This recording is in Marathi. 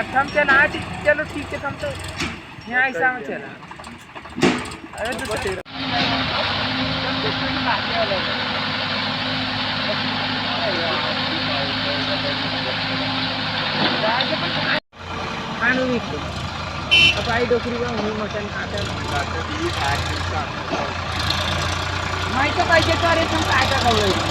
हम चला आज चलो ठीक है हम तो यहाँ ऐसा में चला अरे दूसरे खानू विकतो आता आई डोकरी का म्हणून मटण खात्या माहिती पाहिजे तर अरे पण काय काय खाऊ